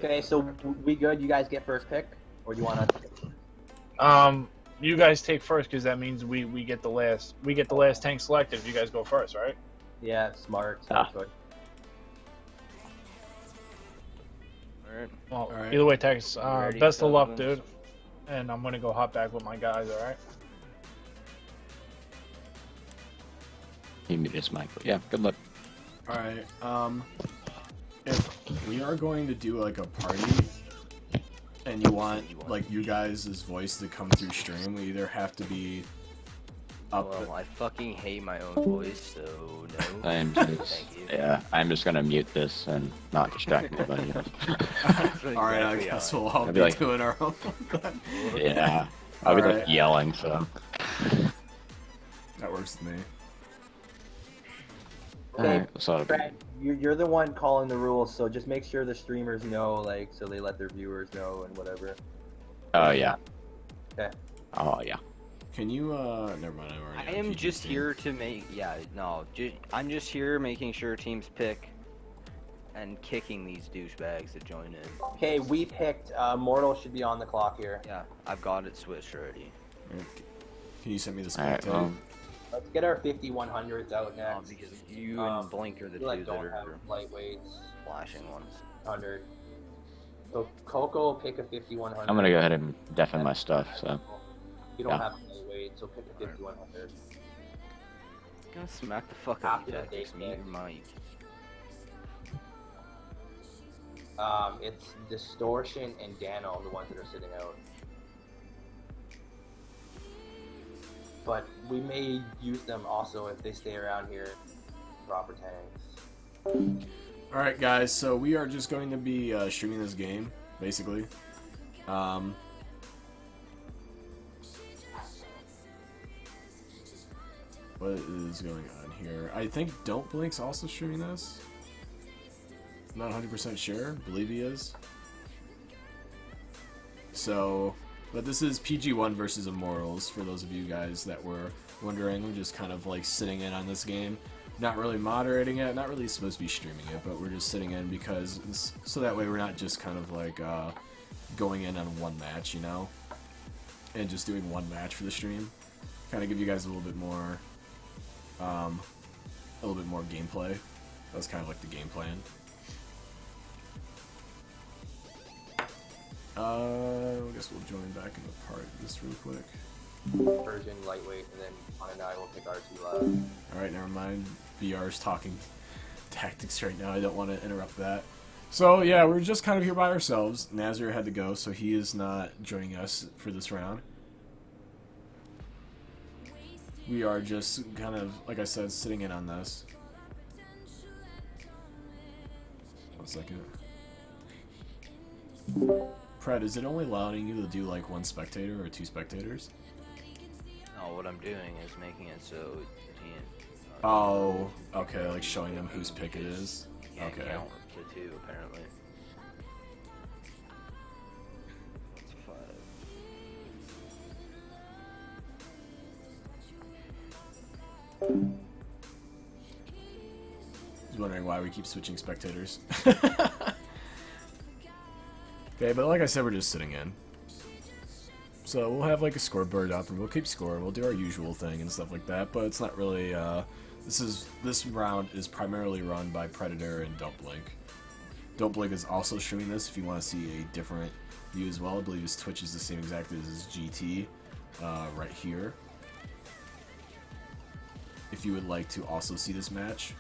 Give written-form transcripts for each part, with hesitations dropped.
Okay, so we good? You guys get first pick, or do you want to? You guys take first because that means we get the last tank selected if you guys go first, right? Yeah, smart choice. Alright. Well, All right. either way, Tex, Ready, best of luck, fellas? dude. And I'm gonna go hop back with my guys. All right. He muted his mic, but yeah, good luck. All right. If we are going to do like a party, and you want like you guys' voice to come through stream, we either have to be up. Well, I fucking hate my own voice, so no. I'm just, Thank you. yeah, I'm just gonna mute this and not distract anybody else. All right, I guess we'll all I'd be be like- doing our own. Yeah, I'll be like Alright. yelling, so. That works with me. Alright, so Brad, you're the one calling the rules, so just make sure the streamers know, like, so they let their viewers know and whatever. oh yeah. Okay. Oh yeah. Can you? Never mind. I already I have am PG's just team. here to make. Yeah, no. I'm just here making sure teams pick and kicking these douchebags that join in. Okay, we picked Mortal should be on the clock here. Yeah, I've got it switched already. Can you send me the Alright, spectator? Let's get our 5100s out next. Because you and Blink are the we, like, two that don't have are lightweights. flashing ones. 100. So Coco, pick a 5100. I'm gonna go ahead and deafen my stuff, so. You don't yeah. have lightweight, so pick a 5100. I'm gonna smack the fuck out of you, After the Tactics. big Mute pick. your mic. It's Distortion and Dano, the ones that are sitting out. But we may use them also if they stay around here. Proper tanks. All right, guys. So we are just going to be streaming this game, basically. What is going on here? I think Don't Blink's also streaming this. Not 100% sure. Believe he is. So, but this is PG1 versus Immortals, for those of you guys that were wondering. We're just kind of like sitting in on this game. Not really moderating it, not really supposed to be streaming it, but we're just sitting in because, so that way we're not just kind of like going in on one match, you know? And just doing one match for the stream. Kind of give you guys a little bit more gameplay. That's kind of like the game plan. I guess we'll join back in the part of this real quick. Persian, lightweight, and then on and I will pick R2 Alright, never mind. VR's talking tactics right now. I don't want to interrupt that. So, yeah, we're just kind of here by ourselves. Nazir had to go, so he is not joining us for this round. We are just kind of, like I said, sitting in on this. 1 second. Pred, is it only allowing you to do like 1 spectator or 2 spectators? No, what I'm doing is making it so the team. Oh, okay, like showing them whose pick it is. Can't Okay. count to 2 apparently. That's 5. I was wondering why we keep switching spectators. Okay, but like I said, we're just sitting in. So we'll have like a scoreboard up and we'll keep score. We'll do our usual thing and stuff like that, but it's not really, this round is primarily run by Predator and Don't Blink. Don't Blink is also streaming this if you want to see a different view as well. I believe his Twitch is the same exactly as his GT, right here. If you would like to also see this match.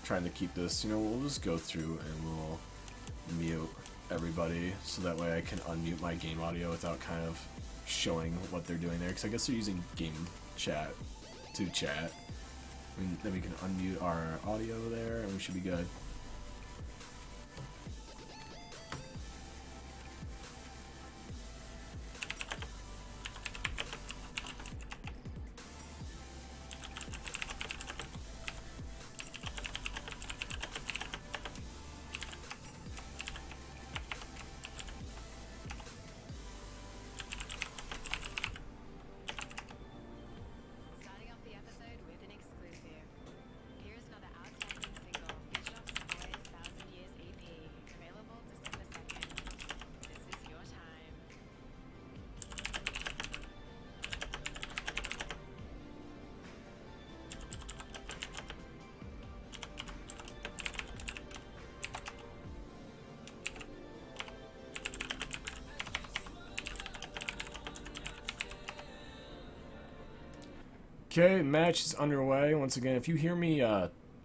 Trying to keep this, you know, we'll just go through and we'll mute everybody so that way I can unmute my game audio without kind of showing what they're doing there, because I guess they're using game chat to chat. And then we can unmute our audio there and we should be good. Starting off the episode with an exclusive. Okay, match is underway. Once again, if you hear me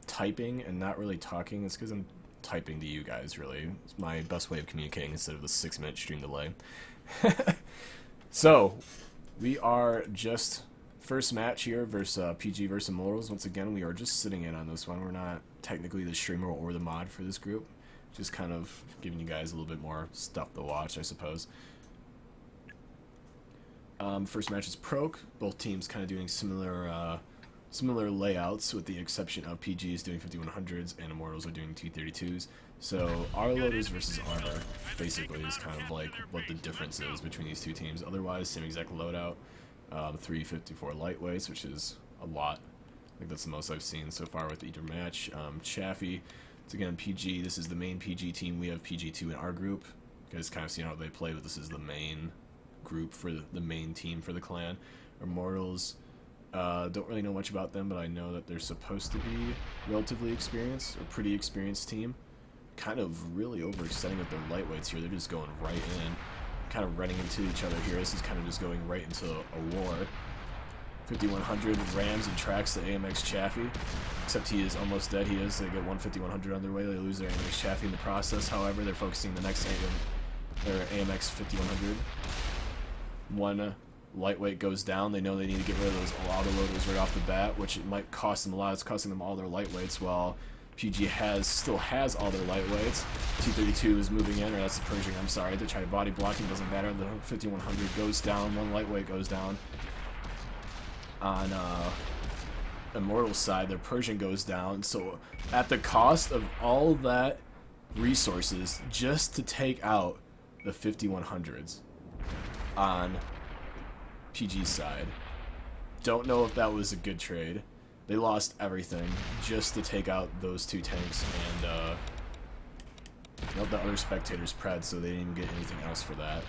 typing and not really talking, it's because I'm typing to you guys, really. It's my best way of communicating instead of the 6-minute stream delay. So, we are just first match here versus PG versus Immortals. Once again, we are just sitting in on this one. We're not technically the streamer or the mod for this group. Just kind of giving you guys a little bit more stuff to watch, I suppose. First match is Proc. Both teams kind of doing similar layouts, with the exception of PG is doing 5100s and Immortals are doing 232s. So our loaders versus armor basically is kind of like what the difference is between these two teams. Otherwise, same exact loadout. 354 lightweights, which is a lot. I think that's the most I've seen so far with either match. Chaffee, it's again PG. This is the main PG team. We have PG2 in our group. You guys kind of seen how they play, but this is the main group for the main team for the clan. Immortals, don't really know much about them, but I know that they're supposed to be relatively experienced, a pretty experienced team. Kind of really overextending with their lightweights here. They're just going right in, kind of running into each other here. This is kind of just going right into a war. 5100 rams and tracks the AMX Chaffee, except he is almost dead. He is. They get 15100 on their way. They lose their AMX Chaffee in the process. However, they're focusing the next their AMX 5100. One lightweight goes down. They know they need to get rid of those autoloaders right off the bat, which it might cost them a lot. It's costing them all their lightweights, while PG still has all their lightweights. 232 is moving in, or that's the Pershing, I'm sorry. They try body blocking, doesn't matter. The 5100 goes down, one lightweight goes down. On Immortal's side, their Pershing goes down. So at the cost of all that resources just to take out the 5100s on PG's side, don't know if that was a good trade. They lost everything just to take out those two tanks, and the other spectators pred, so they didn't even get anything else for that.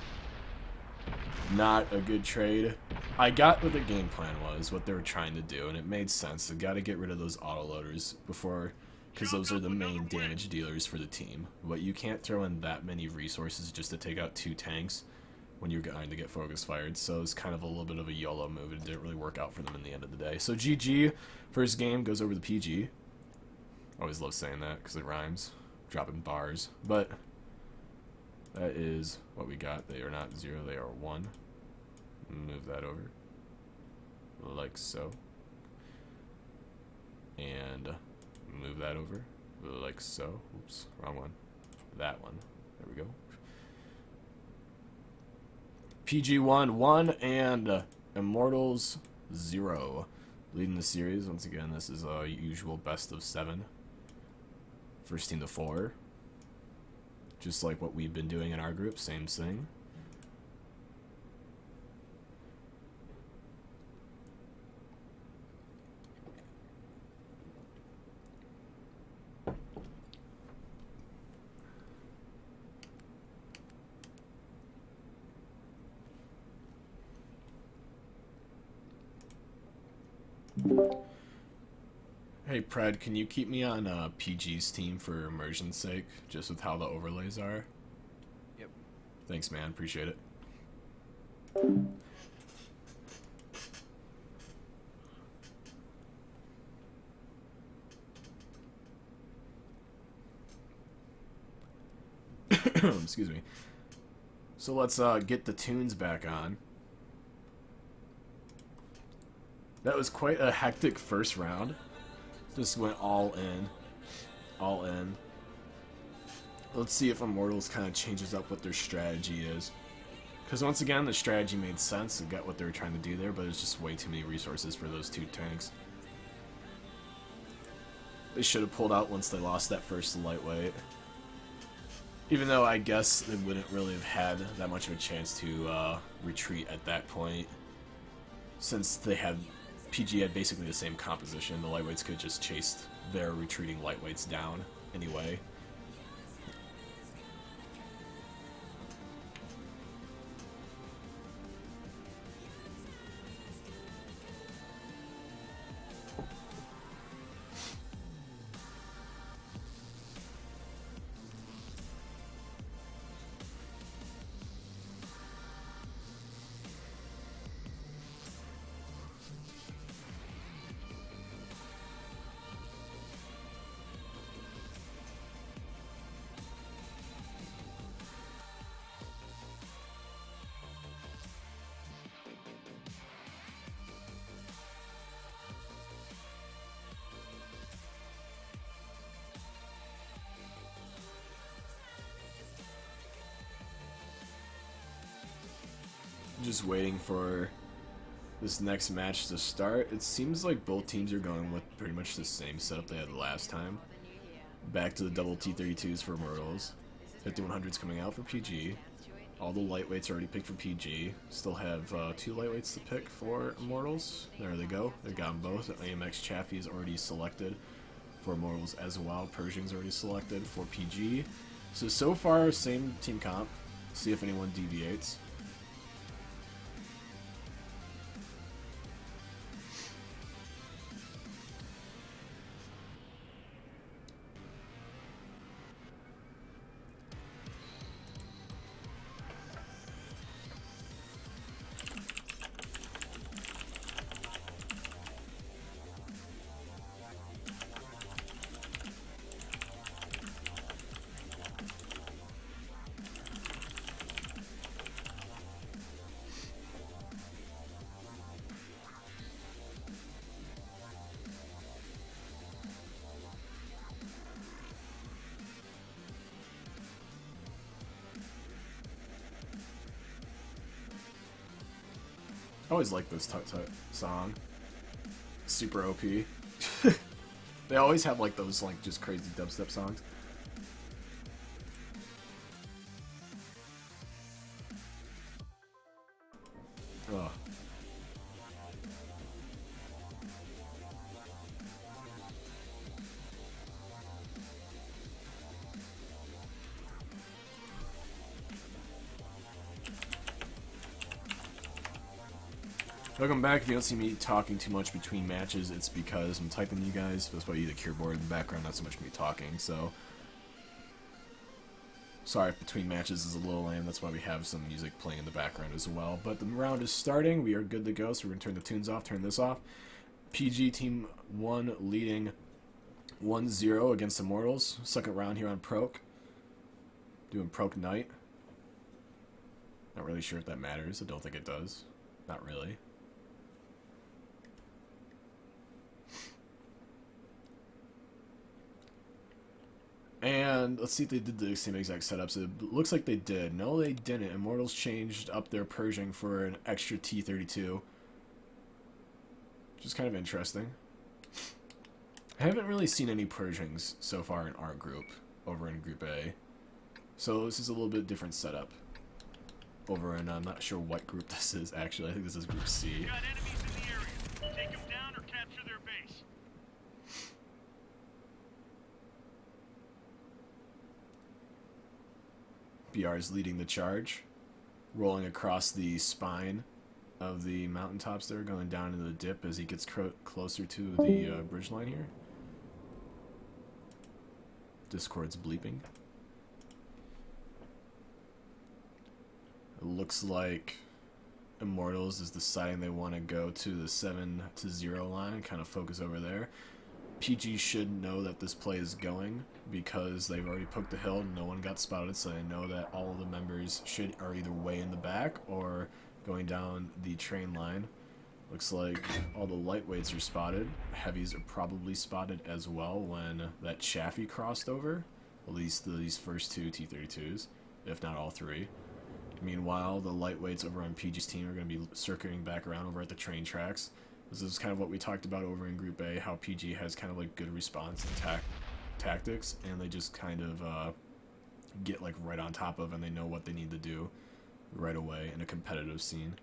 Not a good trade. I got what the game plan was, what they were trying to do, and it made sense. They got to get rid of those autoloaders before, because those are the main damage dealers for the team. But you can't throw in that many resources just to take out two tanks when you're going to get focus fired. So it's kind of a little bit of a YOLO move. It didn't really work out for them in the end of the day. So GG, first game goes over the PG. Always love saying that because it rhymes, dropping bars. But that is what we got. They are not 0, they are 1. Move that over like so, and move that over like so. Oops, wrong one. That one. There we go. PG1 1 and Immortals 0 leading the series. Once again, this is a usual best of 7. First team to 4. Just like what we've been doing in our group, same thing. Hey Pred, can you keep me on PG's team for immersion's sake, just with how the overlays are? Yep. Thanks, man. Appreciate it. Excuse me. So let's get the tunes back on. That was quite a hectic first round. Just went all in. All in. Let's see if Immortals kind of changes up what their strategy is. Because once again, the strategy made sense and got what they were trying to do there, but it's just way too many resources for those two tanks. They should have pulled out once they lost that first lightweight. Even though I guess they wouldn't really have had that much of a chance to retreat at that point, since they had PG had basically the same composition. The lightweights could have just chased their retreating lightweights down anyway. Just waiting for this next match to start. It seems like both teams are going with pretty much the same setup they had the last time. Back to the double T32s for Immortals. 5100s coming out for PG. All the lightweights are already picked for PG. Still have 2 lightweights to pick for Immortals. There they go. They got them both. AMX Chaffee is already selected for Immortals as well. Pershing's already selected for PG. So far, same team comp. See if anyone deviates. I always like this Tut Tut song. Super OP. They always have like those like just crazy dubstep songs. Ugh. Welcome back. If you don't see me talking too much between matches, it's because I'm typing to you guys. That's why you the keyboard in the background, not so much me talking. So, sorry if between matches is a little lame. That's why we have some music playing in the background as well. But the round is starting. We are good to go. So we're gonna turn the tunes off, turn this off. PG Team 1 leading 1-0 against Immortals. Second round here on Proc. Doing Proc Night. Not really sure if that matters. I don't think it does. Not really. And let's see if they did the same exact setups. It looks like they did. No, they didn't. Immortals changed up their Pershing for an extra T32. Which is kind of interesting. I haven't really seen any Pershings so far in our group, over in Group A. So this is a little bit different setup. Over in, I'm not sure what group this is actually. I think this is Group C. Got enemies in the area. Take them down or capture their base. BR is leading the charge, rolling across the spine of the mountaintops there, going down into the dip as he gets closer to the bridge line here. Discord's bleeping. It looks like Immortals is deciding they want to go to the 7-0 line, kind of focus over there. PG should know that this play is going because they've already poked the hill, no one got spotted, so they know that all of the members are either way in the back or going down the train line. Looks like all the lightweights are spotted. Heavies are probably spotted as well when that Chaffee crossed over. At least these first 2 T32s, if not all 3. Meanwhile, the lightweights over on PG's team are going to be circling back around over at the train tracks. This is kind of what we talked about over in Group A, how PG has kind of like good response to tactics, and they just kind of get like right on top of, and they know what they need to do right away in a competitive scene.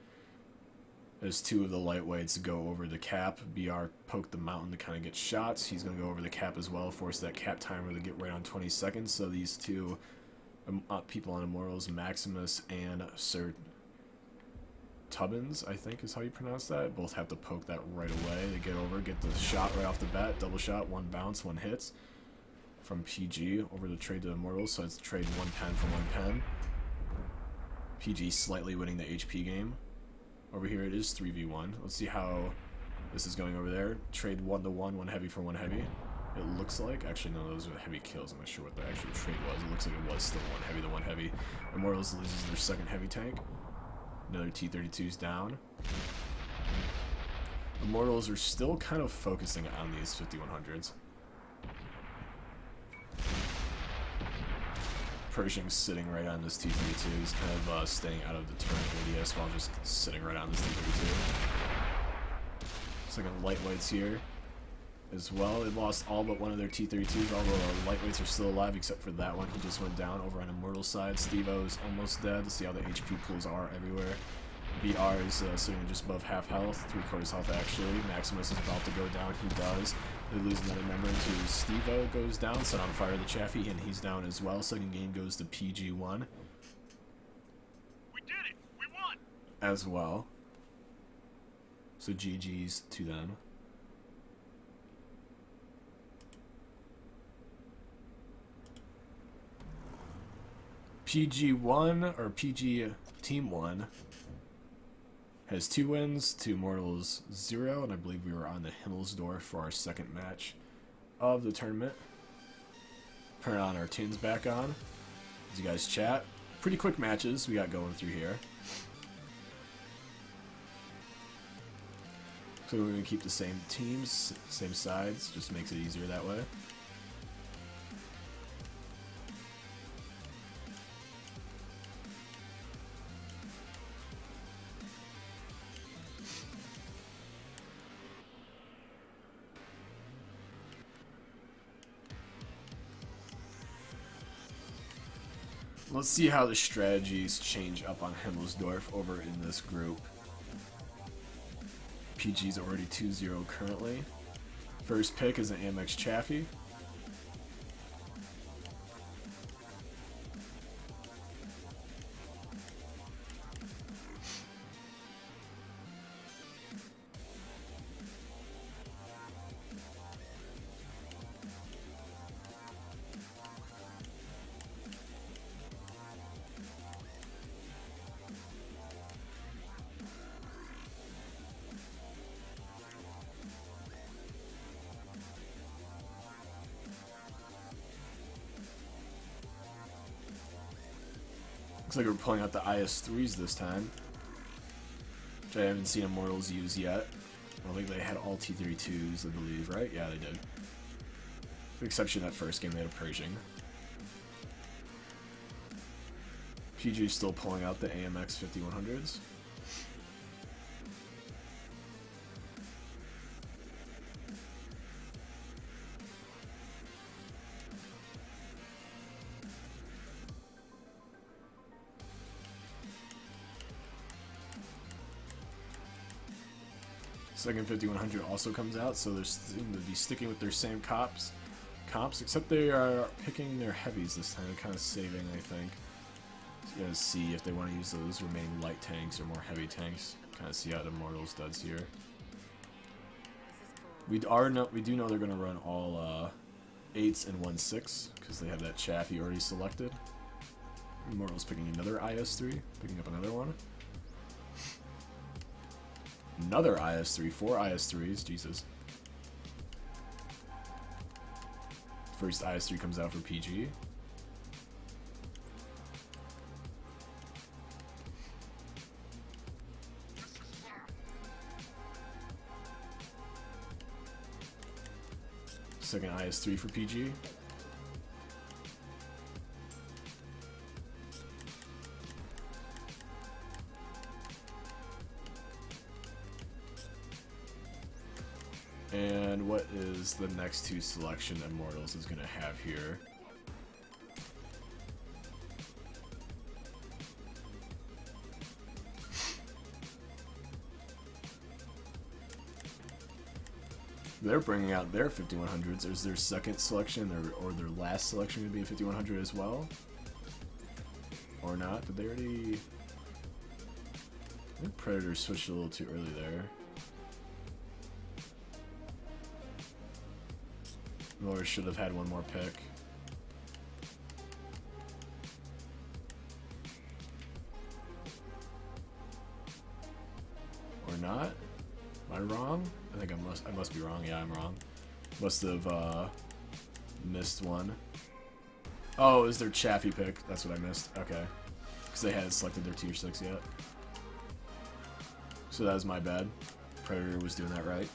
As 2 of the lightweights go over the cap, BR poked the mountain to kind of get shots. He's going to go over the cap as well, force that cap timer to get right on 20 seconds. So these 2 people on Immortals, Maximus and Sir Tubbins, I think is how you pronounce that, both have to poke that right away. They get over, get the shot right off the bat, double shot, 1 bounce, 1 hits from PG over the trade to Immortals, so it's trade 1 pen for 1 pen. PG slightly winning the HP game. Over here it is 3v1. Let's see how this is going over there. Trade 1-1, 1 heavy for 1 heavy. It looks like, actually no, those are heavy kills. I'm not sure what the actual trade was. It looks like it was still 1 heavy to 1 heavy. Immortals loses their 2nd heavy tank. Another T-32's down. Immortals are still kind of focusing on these 5100s. Pershing's sitting right on this T-32. He's kind of staying out of the turret radius while just sitting right on this T-32. Second lightweights here as well. They lost all but one of their T-32s. All the lightweights are still alive except for that one. He just went down over on Immortal's side. Steve-O is almost dead. Let's see how the HP pools are everywhere. BR is sitting just above half health, 3/4 health actually. Maximus is about to go down. He does. They lose another member into Steve-O goes down. Set on fire the Chaffee, and he's down as well. Second game goes to PG1 We did it! We won! as well. So GG's to them. PG1 or PG Team 1 has 2 wins, 2 Mortals 0, and I believe we were on the Himmelsdorf for our second match of the tournament. Turn on our tunes back on as you guys chat. Pretty quick matches we got going through here. So we're going to keep the same teams, same sides, just makes it easier that way. Let's see how the strategies change up on Himmelsdorf over in this group. PG's already 2-0 currently. First pick is an Amex Chaffee. Looks like we're pulling out the IS-3s this time, which I haven't seen Immortals use yet. I don't think they had all T-32s, I believe, right? Yeah, they did. With the exception of that first game, they had a Pershing. PG's still pulling out the AMX 5100s. Second 5100 also comes out, so they seem to be sticking with their same comps, except they are picking their heavies this time, kind of saving, I think. So you gotta see if they want to use those remaining light tanks or more heavy tanks. Kind of see how the Immortals does here. We do know they're gonna run all 8s and 1/6 because they have that Chaffee already selected. Immortals picking another IS-3, picking up another one. Another IS-3, 4 IS-3s, Jesus. First IS-3 comes out for PG. Second IS-3 for PG. And what is the next 2 selection Immortals is going to have here? They're bringing out their 5100s. Is their second selection or their last selection going to be a 5100 as well? Or not? Did they already... I think Predator switched a little too early there. Or should have had one more pick. Or not? Am I wrong? I think I must be wrong. Yeah, I'm wrong. Must have missed one. Oh, it was their Chaffee pick. That's what I missed. Okay. Because they hadn't selected their tier 6 yet. So that was my bad. Predator was doing that right.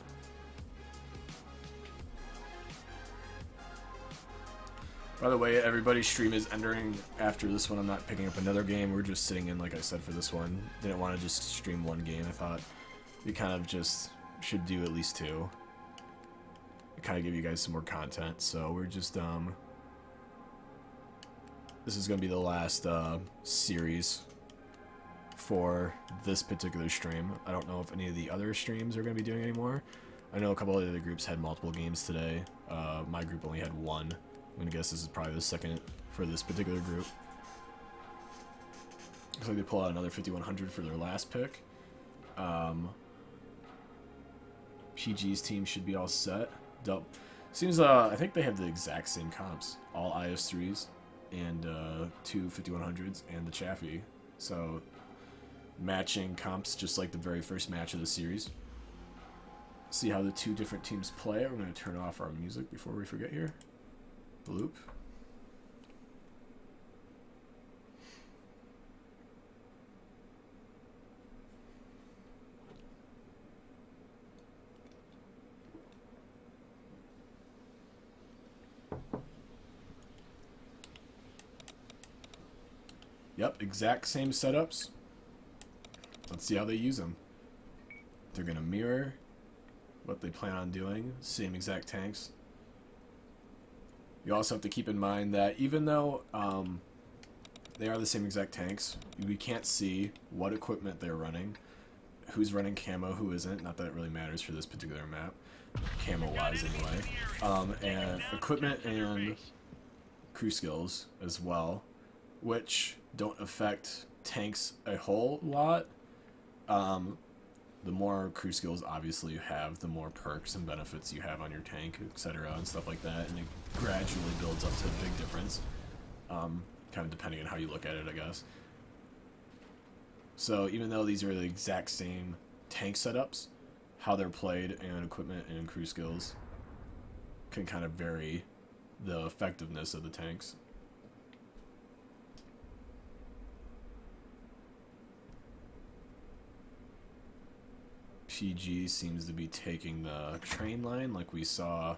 By the way, everybody's stream is ending after this one. I'm not picking up another game. We're just sitting in, like I said, for this one. Didn't want to just stream one game. I thought we kind of just should do at least two. Kind of give you guys some more content. So we're just, this is going to be the last series for this particular stream. I don't know if any of the other streams are going to be doing anymore. I know a couple of the other groups had multiple games today. My group only had one. I'm going to guess this is probably the second for this particular group. Looks like they pull out another 5100 for their last pick. PG's team should be all set. Dope. Seems, I think they have the exact same comps. All IS-3s and 2 5100s and the Chaffee. So, matching comps just like the very first match of the series. See how the two different teams play. We're going to turn off our music before we forget here. Bloop. Yep, exact same setups. Let's see how they use them. They're going to mirror what they plan on doing. Same exact tanks. You also have to keep in mind that even though they are the same exact tanks, we can't see what equipment they're running, who's running camo, who isn't. Not that it really matters for this particular map, camo-wise anyway. And equipment and crew skills as well, which don't affect tanks a whole lot. The more crew skills obviously you have, the more perks and benefits you have on your tank, etc. and stuff like that, and it gradually builds up to a big difference, kind of depending on how you look at it, I guess. So even though these are the exact same tank setups, how they're played and equipment and crew skills can kind of vary the effectiveness of the tanks. PG seems to be taking the train line like we saw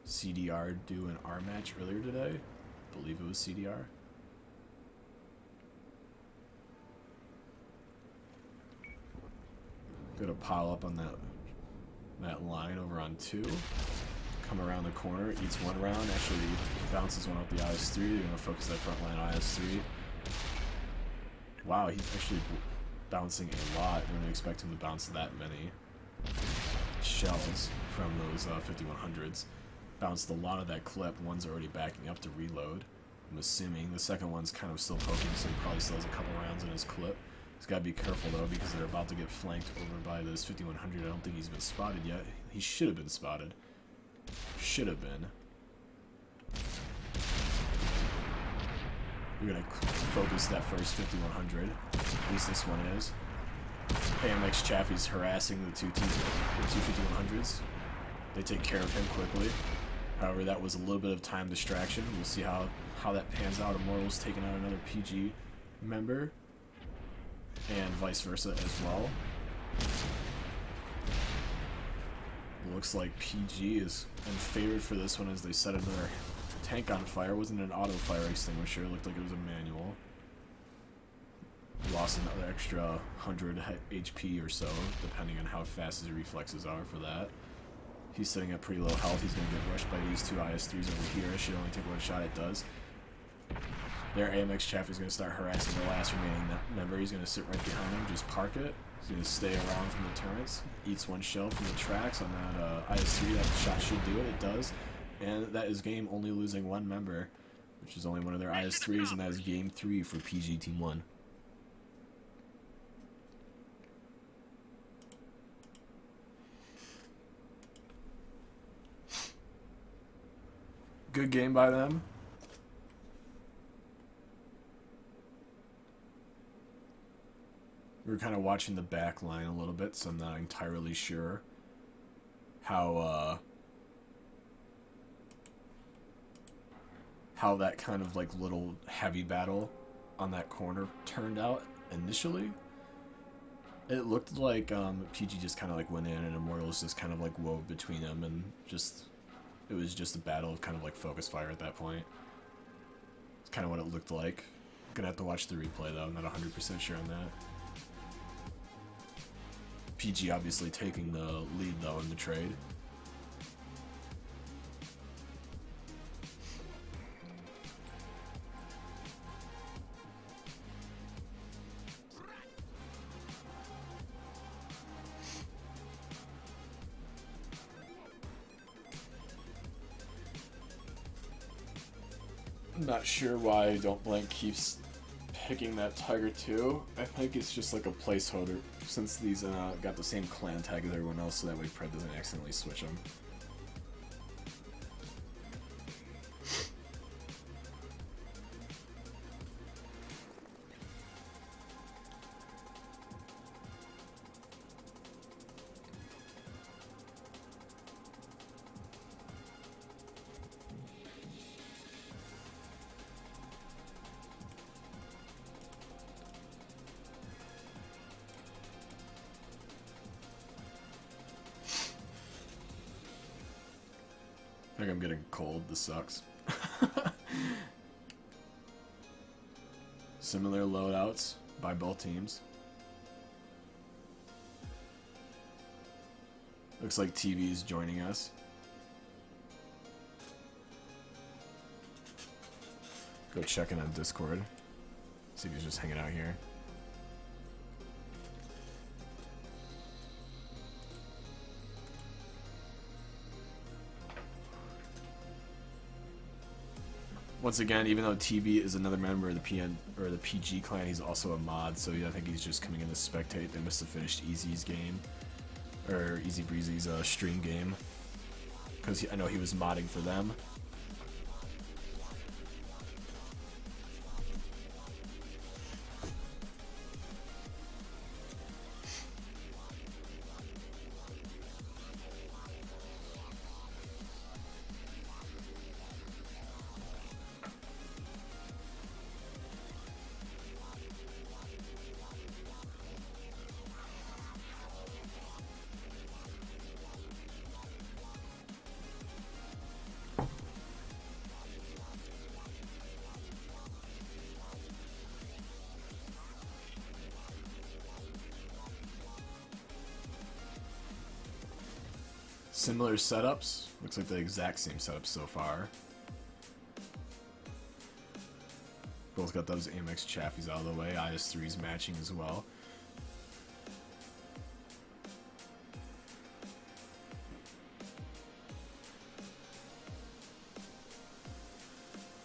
CDR do in our match earlier today. I believe it was CDR. Gonna pile up on that line over on 2. Come around the corner, eats one round, actually bounces one up the IS-3. They're gonna focus that front line IS-3. Wow, he's actually bouncing a lot. I didn't expect him to bounce that many shells from those 5100s. Bounced a lot of that clip. One's already backing up to reload, I'm assuming. The second one's kind of still poking, so he probably still has a couple rounds in his clip. He's got to be careful though, because they're about to get flanked over by this 5100. I don't think he's been spotted yet. He should have been spotted. Should have been. We're gonna focus that first 5100. At least this one is. AMX Chaffee's harassing the two 5100s. They take care of him quickly. However, that was a little bit of time distraction. We'll see how that pans out. Immortal's taking out another PG member, and vice versa as well. Looks like PG is favored for this one as they set another tank on fire. It wasn't an auto fire extinguisher. It looked like it was a manual. Lost another extra 100 HP or so, depending on how fast his reflexes are for that. He's sitting at pretty low health. He's going to get rushed by these two IS-3s over here. It should only take one shot. It does. Their AMX Chaff is going to start harassing the last remaining member. He's going to sit right behind him, just park it. He's going to stay around from the turrets. Eats one shell from the tracks on that IS-3. That shot should do it. It does. And that is game only losing one member, which is only one of their IS-3s, and that is game 3 for PG Team 1. Good game by them. We were kind of watching the back line a little bit, so I'm not entirely sure how that kind of like little heavy battle on that corner turned out initially. It looked like PG just kind of like went in and Immortals just kind of like wove between them, and just it was just a battle of kind of like focus fire at that point. kind of what it looked like. Gonna have to watch the replay though. I'm not 100% sure on that. PG obviously taking the lead though in the trade. I'm not sure why Don't Blink keeps picking that Tiger 2. I think it's just like a placeholder since these got the same clan tag as everyone else, so that way Pred doesn't accidentally switch them. I think I'm getting cold. This sucks. Similar loadouts by both teams. Looks like TV's joining us. Go check in on Discord. See if he's just hanging out here. Once again, even though TV is another member of the PN or the PG clan, he's also a mod, so I think he's just coming in to spectate. They must have finished Easy's game, or Easy Breezy's stream game, because I know he was modding for them. Similar setups. Looks like the exact same setup so far. Both got those AMX chaffies out of the way. IS3's matching as well.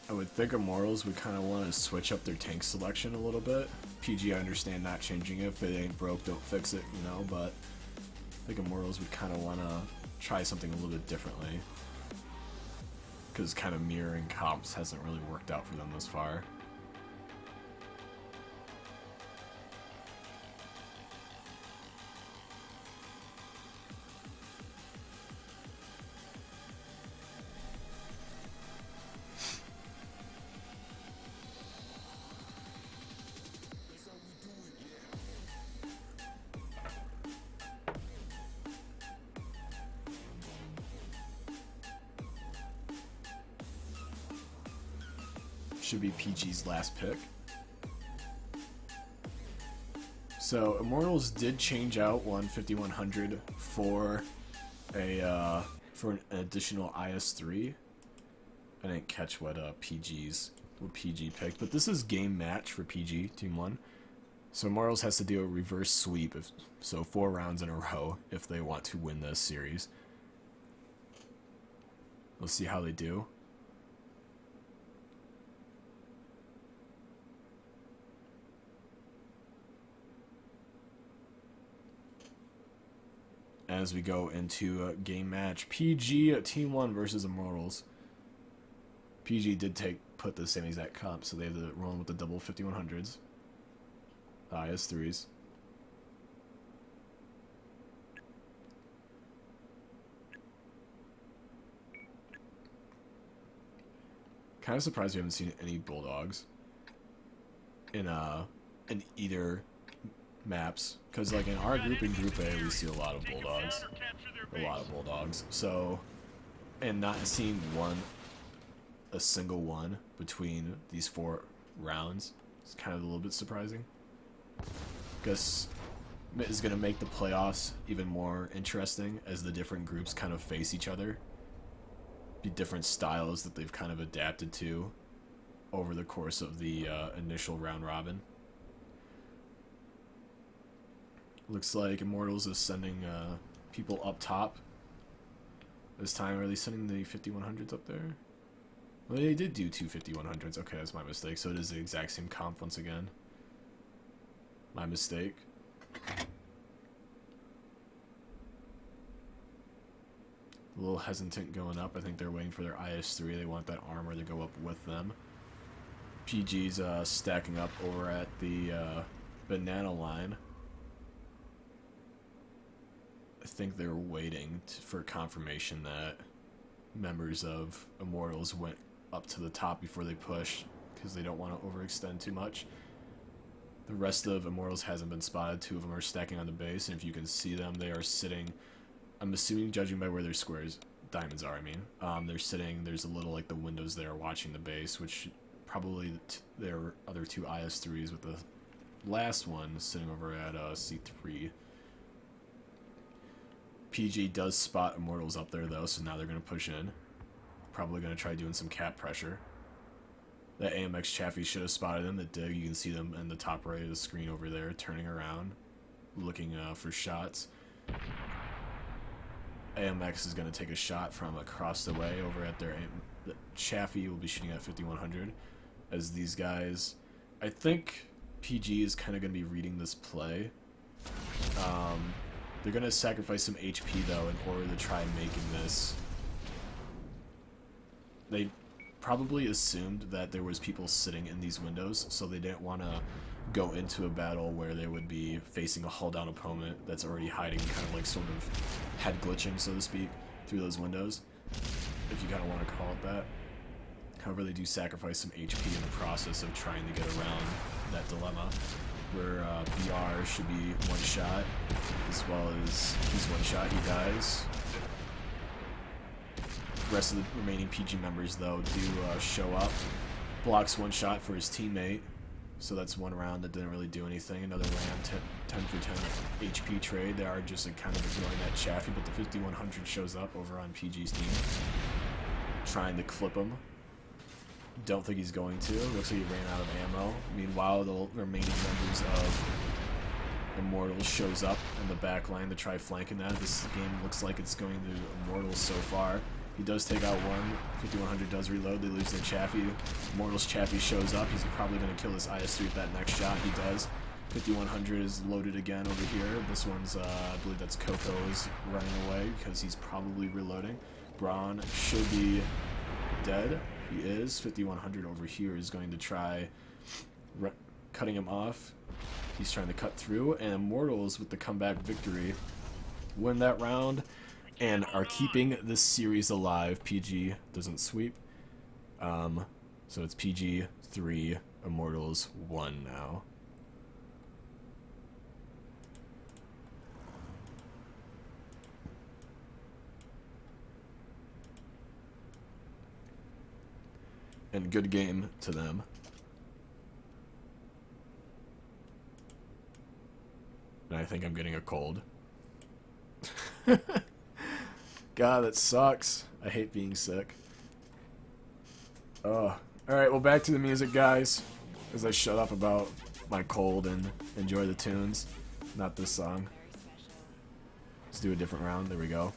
I would think Immortals would kind of want to switch up their tank selection a little bit. PG, I understand not changing it. If it ain't broke, don't fix it, you know, but I think Immortals would kind of want to try something a little bit differently, because kind of mirroring comps hasn't really worked out for them thus far. Should be PG's last pick. So Immortals did change out 5100 for a for an additional IS3. I didn't catch what PG picked, but this is game match for PG Team 1. So Immortals has to do a reverse sweep, so 4 rounds in a row if they want to win this series. We'll see how they do. As we go into a game match, PG Team 1 versus Immortals. PG did put the same exact comp, so they have to roll with the double 5100s. IS3s. Kind of surprised we haven't seen any Bulldogs in either maps, because like in our group, in Group A, we see a lot of Bulldogs, so, and not seeing one a single one between these 4 rounds. It's kind of a little bit surprising. Guess is going to make the playoffs even more interesting as the different groups kind of face each other. Be different styles that they've kind of adapted to over the course of the initial round robin. Looks like Immortals is sending people up top. This time, are they sending the 5100s up there? Well, they did do 2 5100s. Okay, that's my mistake. So it is the exact same comp once again. My mistake. A little hesitant going up. I think they're waiting for their IS-3. They want that armor to go up with them. PG's stacking up over at the banana line. I think they're waiting for confirmation that members of Immortals went up to the top before they push, because they don't want to overextend too much. The rest of Immortals hasn't been spotted. 2 of them are stacking on the base, and if you can see them, they are sitting, I'm assuming, judging by where their squares, diamonds are, I mean. They're sitting, there's a little, like, the windows there watching the base, which probably their other 2 IS-3s, with the last one sitting over at C3. PG does spot Immortals up there, though, so now they're going to push in. Probably going to try doing some cap pressure. That AMX Chaffee should have spotted them. That did. You can see them in the top right of the screen over there, turning around, looking for shots. AMX is going to take a shot from across the way over at their... Chaffee will be shooting at 5100. As these guys... I think PG is kind of going to be reading this play. They're going to sacrifice some HP, though, in order to try making this... They probably assumed that there was people sitting in these windows, so they didn't want to go into a battle where they would be facing a hull-down opponent that's already hiding, kind of like sort of head glitching, so to speak, through those windows, if you kind of want to call it that. However, they do sacrifice some HP in the process of trying to get around that dilemma, where BR should be one shot, as well as he's one shot, he dies. The rest of the remaining PG members, though, do show up. Blocks one shot for his teammate, so that's one round that didn't really do anything. Another round, 10 for 10 HP trade. They are just kind of ignoring that Chaffee, but the 5100 shows up over on PG's team, trying to clip him. Don't think he's going to. Looks like he ran out of ammo. Meanwhile, the remaining members of Immortals shows up in the back line to try flanking that. This game looks like it's going to Immortals so far. He does take out one. 5100 does reload. They lose their Chaffee. Immortals Chaffee shows up. He's probably going to kill this IS-3 with that next shot. He does. 5100 is loaded again over here. This one's, I believe that's Coco is running away because he's probably reloading. Braun should be dead. He is. 5100 over here is going to try cutting him off. He's trying to cut through, and Immortals, with the comeback victory, win that round and are keeping this series alive. PG doesn't sweep. So it's PG 3, Immortals 1 now. And good game to them. And I think I'm getting a cold. God, that sucks. I hate being sick. Oh. Alright, well, back to the music, guys. As I shut up about my cold and enjoy the tunes. Not this song. Let's do a different round. There we go.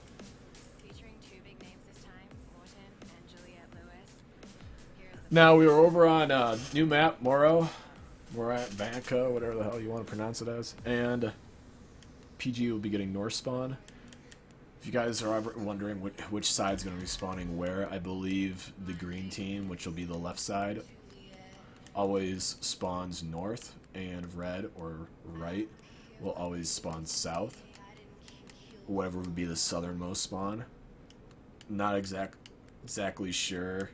Now, we were over on new map, Moro. Morat Vanka, whatever the hell you want to pronounce it as. And PG will be getting North spawn. If you guys are ever wondering which side's going to be spawning where, I believe the green team, which will be the left side, always spawns north, and red or right will always spawn south. Whatever would be the southernmost spawn. Not exactly sure.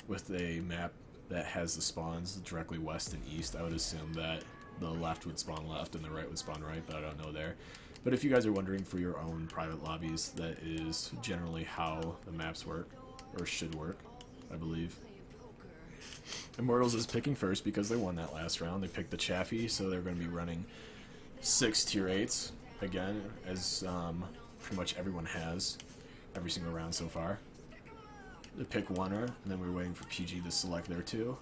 With a map that has the spawns directly west and east, I would assume that the left would spawn left and the right would spawn right, but I don't know there. But if you guys are wondering for your own private lobbies, that is generally how the maps work, or should work. I believe. Immortals is picking first because they won that last round. They picked the Chaffee, so they're going to be running 6 tier 8s again, as pretty much everyone has every single round so far. They pick Oneer, and then we're waiting for PG to select their 2.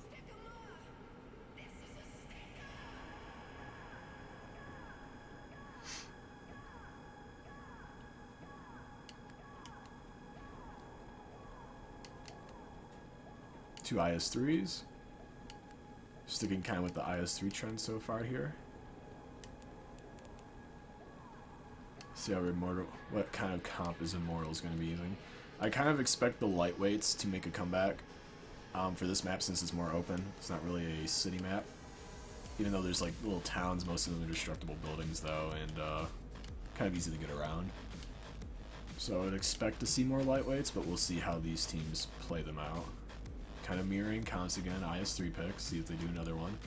Two IS3s. Sticking kind of with the IS3 trend so far here. See how what kind of comp is Immortals going to be using. I kind of expect the lightweights to make a comeback for this map since it's more open. It's not really a city map. Even though there's like little towns, most of them are destructible buildings though, and kind of easy to get around. So I'd expect to see more lightweights, but we'll see how these teams play them out. Kind of mirroring comps again, IS3 picks, see if they do another one.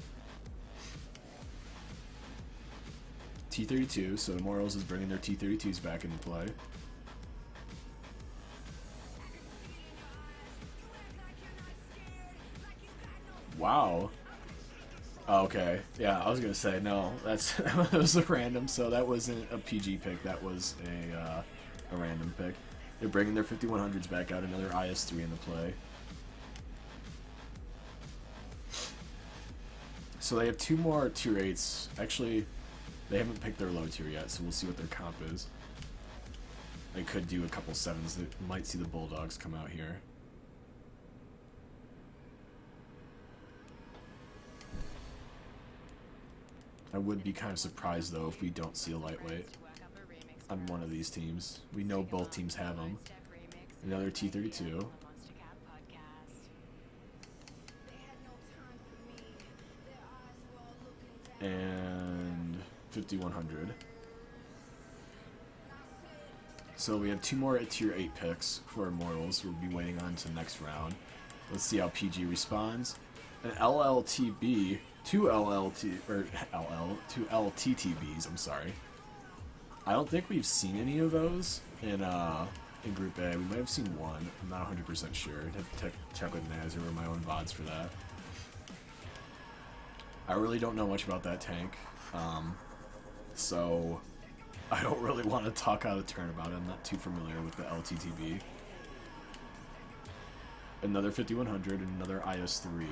T32, so Immortals is bringing their T32s back into play. Wow. Oh, okay, yeah, I was gonna say, no, that was a random, so that wasn't a PG pick, that was a random pick. They're bringing their 5100s back out, another IS3 into play. So they have 2 more tier 8s. Actually, they haven't picked their low tier yet, so we'll see what their comp is. They could do a couple 7s. They might see the Bulldogs come out here. I would be kind of surprised, though, if we don't see a lightweight on one of these teams. We know both teams have them. Another T32. And 5100. So we have 2 more tier 8 picks for Immortals. We'll be waiting on to next round. Let's see how PG responds. An LLTB, 2 LTTBs, I'm sorry. I don't think we've seen any of those in Group A. We might have seen one. I'm not 100% sure. I'd have to check with Naz or my own VODs for that. I really don't know much about that tank, so I don't really want to talk out of turn about it. I'm not too familiar with the LTTB. Another 5100 and another IS3.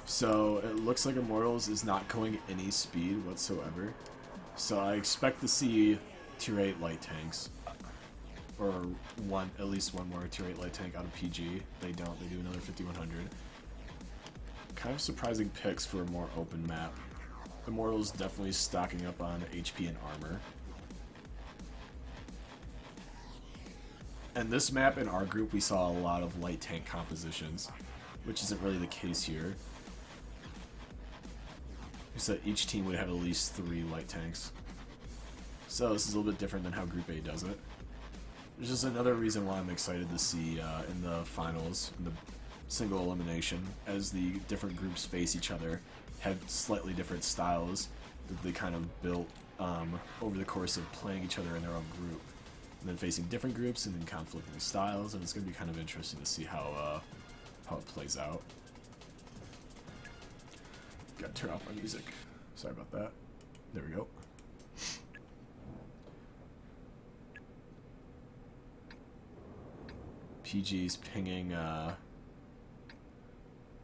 So it looks like Immortals is not going any speed whatsoever. So I expect to see tier 8 light tanks. Or at least one more tier 8 light tank out of PG. They don't, they do another 5100. Kind of surprising picks for a more open map. Immortals definitely stocking up on HP and armor. And this map in our group we saw a lot of light tank compositions, which isn't really the case here. We said each team would have at least 3 light tanks. So this is a little bit different than how Group A does it. There's just another reason why I'm excited to see in the finals, in the single elimination, as the different groups face each other, have slightly different styles that they kind of built over the course of playing each other in their own group. And then facing different groups and then conflicting styles, and it's going to be kind of interesting to see how it plays out. Gotta turn off my music. Sorry about that. There we go. PG's pinging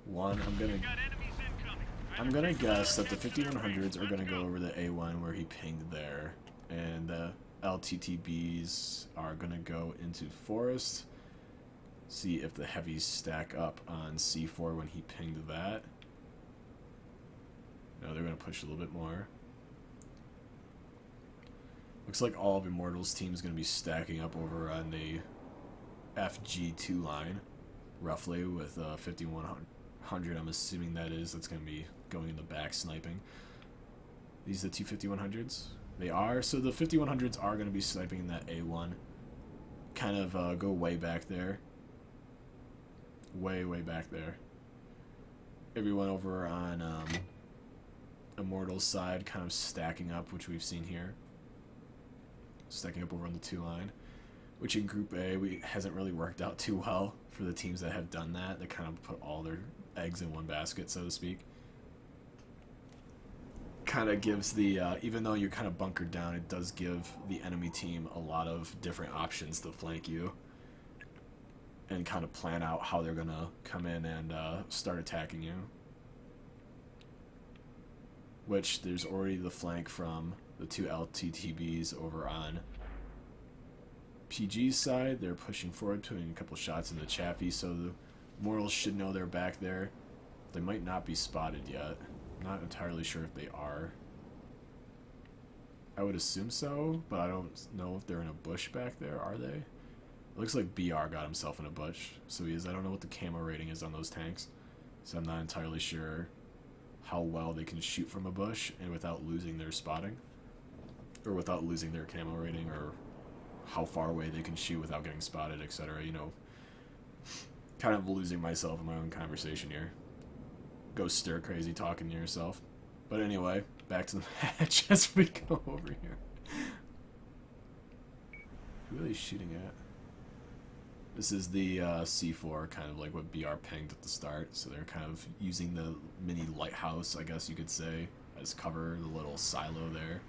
one. I'm gonna guess that the 5100s are gonna go over the A1 where he pinged there, and the LTTBs are gonna go into Forest. See if the heavies stack up on C4 when he pinged that. No, they're gonna push a little bit more. Looks like all of Immortals' team is gonna be stacking up over on the FG2 line, roughly, with 5100. I'm assuming that's going to be going in the back sniping. These are the two 5100s? They are. So the 5100s are going to be sniping in that A1. Kind of go way back there. Way back there. Everyone over on Immortals' side kind of stacking up, which we've seen here. Stacking up over on the 2 line. Which in Group A hasn't really worked out too well. for the teams that have done that. They kind of put all their eggs in one basket, so to speak. Kind of gives the, even though you're kind of bunkered down, it does give the enemy team a lot of different options to flank you and kind of plan out how they're going to come in and start attacking you. Which there's already the flank from the two LTTBs over on PG's side. They're pushing forward, putting a couple shots in the Chaffee, so the Morals should know they're back there. They might not be spotted yet. Not entirely sure if they are. I would assume so, but I don't know if they're in a bush back there. Are they? It looks like BR got himself in a bush, so he is. I don't know what the camo rating is on those tanks, so I'm not entirely sure how well they can shoot from a bush and without losing their spotting, or without losing their camo rating, or how far away they can shoot without getting spotted, etc. You know, kind of losing myself in my own conversation here. Go stir crazy talking to yourself. But anyway, back to the match as we go over here. Who are they shooting at? This is the C4, kind of like what BR pinged at the start. So they're kind of using the mini lighthouse, I guess you could say, as cover, the little silo there.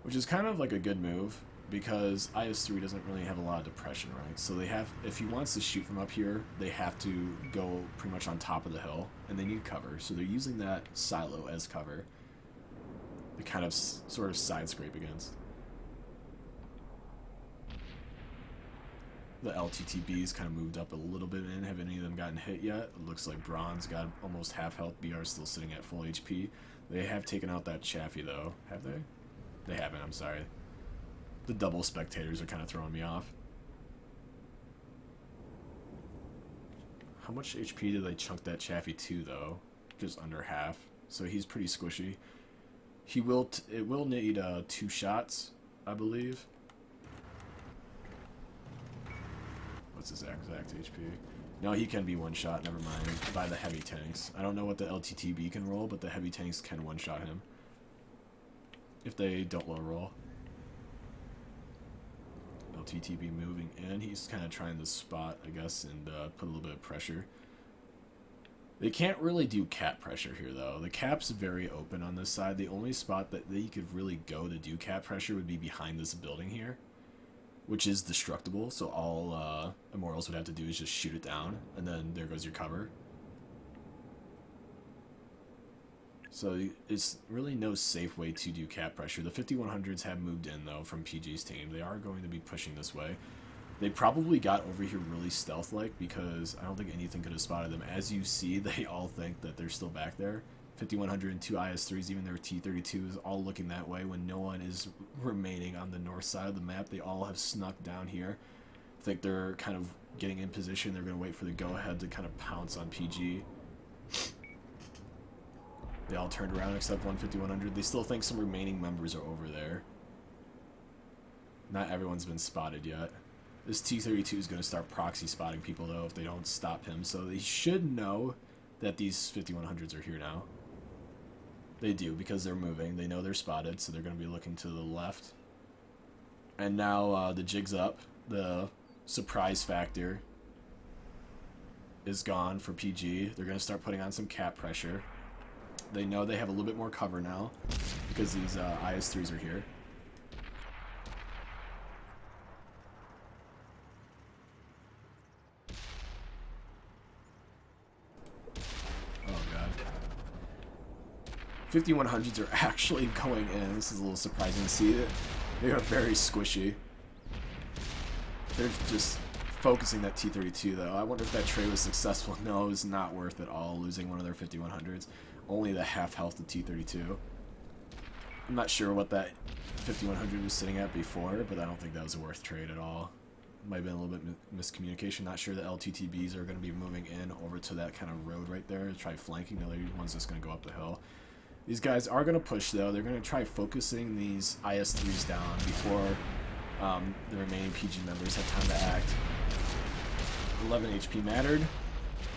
Which is kind of like a good move, because IS-3 doesn't really have a lot of depression, right? So they have, if he wants to shoot from up here, they have to go pretty much on top of the hill, and they need cover. So they're using that silo as cover to kind of sort of side scrape against. The LTTBs kind of moved up a little bit in. Have any of them gotten hit yet? It looks like Bronze got almost half health. BR still sitting at full HP. They have taken out that Chaffee, though. Have they? They haven't, I'm sorry. The double spectators are kind of throwing me off. How much HP did they chunk that Chaffee to, though? Just under half. So he's pretty squishy. He will. It will need 2 shots, I believe. What's his exact HP? No, he can be one shot. Never mind. By the heavy tanks. I don't know what the LTTB can roll, but the heavy tanks can one shot him if they don't low roll. LTTB moving in. He's kind of trying to spot, I guess, and put a little bit of pressure. They can't really do cap pressure here, though. The cap's very open on this side. The only spot that they could really go to do cap pressure would be behind this building here, which is destructible. So all Immortals would have to do is just shoot it down, and then there goes your cover. So it's really no safe way to do cap pressure. The 5100s have moved in, though, from PG's team. They are going to be pushing this way. They probably got over here really stealth-like, because I don't think anything could have spotted them. As you see, they all think that they're still back there. 5100 and 2 IS-3s, even their T-32s, all looking that way when no one is remaining on the north side of the map. They all have snuck down here. I think they're kind of getting in position. They're going to wait for the go-ahead to kind of pounce on PG. They all turned around except 5100. They still think some remaining members are over there. Not everyone's been spotted yet. This T-32 is going to start proxy spotting people, though, if they don't stop him. So they should know that these 5100s are here now. They do, because they're moving. They know they're spotted, so they're going to be looking to the left. And now the jig's up. The surprise factor is gone for PG. They're going to start putting on some cap pressure. They know they have a little bit more cover now because these IS-3s are here. Oh god. 5100s are actually going in. This is a little surprising to see. They are very squishy. They're just focusing that T-32, though. I wonder if that trade was successful. No, it was not worth it all, losing one of their 5100s. Only the half health of T-32. I'm not sure what that 5100 was sitting at before, but I don't think that was a worth trade at all. Might have been a little bit miscommunication. Not sure the LTTBs are going to be moving in over to that kind of road right there to try flanking. The other one's just going to go up the hill. These guys are going to push, though. They're going to try focusing these IS-3s down before the remaining PG members have time to act. 11 HP mattered,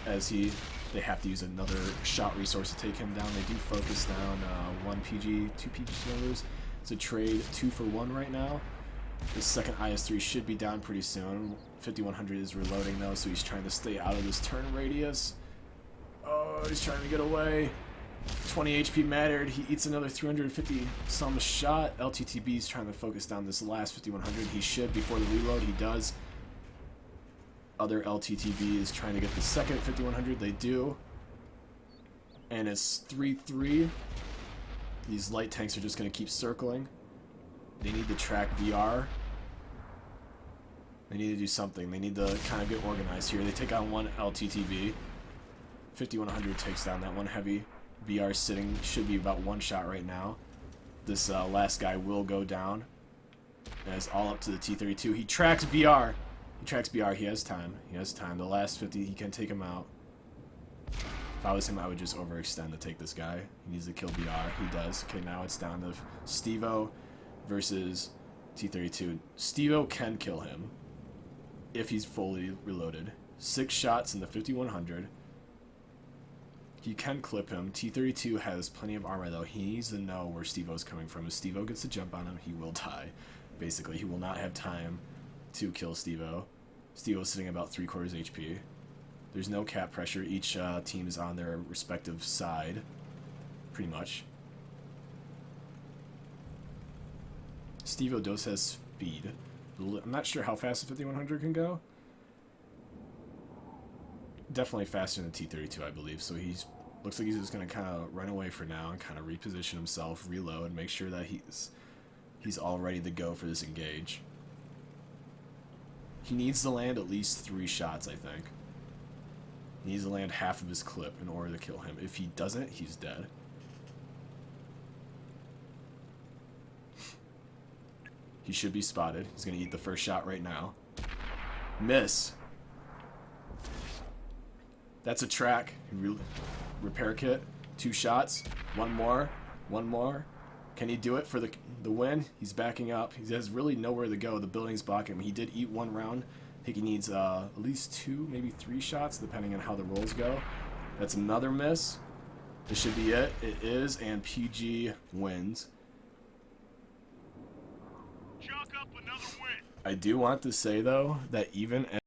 as they have to use another shot resource to take him down. They do focus down 1 PG, 2 PG members. It's a trade 2 for 1 right now. The second IS-3 should be down pretty soon. 5100 is reloading though, so he's trying to stay out of this turn radius. Oh, he's trying to get away. 20 HP mattered. He eats another 350 some shot. LTTB is trying to focus down this last 5100. He should before the reload. He does. Other LTTB is trying to get the second 5100. They do. And it's 3-3. These light tanks are just going to keep circling. They need to track VR. They need to do something. They need to kind of get organized here. They take on one LTTB. 5100 takes down that one heavy. VR sitting, should be about one shot right now. This last guy will go down. And it's all up to the T-32. He tracks BR. He tracks BR. He has time. He has time. The last 50, he can take him out. If I was him, I would just overextend to take this guy. He needs to kill BR. He does. Okay, now it's down to Steve-O versus T-32. Steve-O can kill him if he's fully reloaded. 6 shots in the 5100. He can clip him. T-32 has plenty of armor, though. He needs to know where Steve-O's coming from. If Steve-O gets a jump on him, he will die. Basically, he will not have time to kill Steve-O. Steve-O's sitting about 3/4 HP. There's no cap pressure. Each team is on their respective side, pretty much. Steve-O does has speed. I'm not sure how fast the 5100 can go. Definitely faster than the T-32, I believe. So looks like he's just going to kind of run away for now and kind of reposition himself, reload, and make sure that he's all ready to go for this engage. He needs to land at least 3 shots, I think. He needs to land half of his clip in order to kill him. If he doesn't, he's dead. He should be spotted. He's going to eat the first shot right now. Miss. That's a track. Repair kit. 2 shots. One more. One more. Can he do it for the win? He's backing up. He has really nowhere to go. The building's blocking him. He did eat 1 round. I think he needs at least 2, maybe 3 shots, depending on how the rolls go. That's another miss. This should be it. It is, and PG wins. Chalk up another win. I do want to say, though, that even